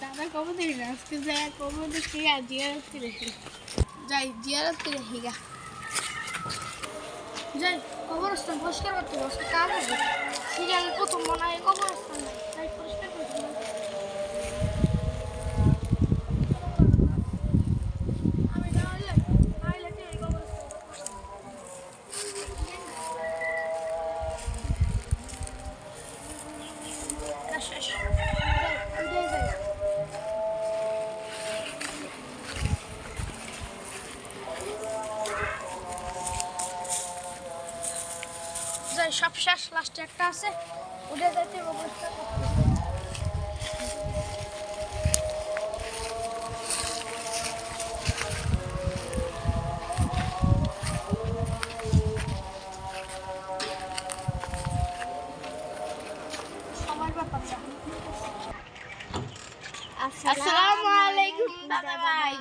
দাদা কবে দেখি না আজকে যাই কবে দেখি আর জিয়ারত করে যাই জিয়ারত করে হিগা যাই কবরস্থান পরিষ্কার করতে বসে কাজ আছে সিরিয়ালের প্রথম মনে হয় কবরস্থান নাই তাই পরিষ্কার করতে আমি না হলে এই কবরস্থান যাই সব শেষ লাস্টে একটা আছে উঠে যাইতে অবস্থা সবার ব্যাপার আসসালামু আলাইকুম দাদা ভাই।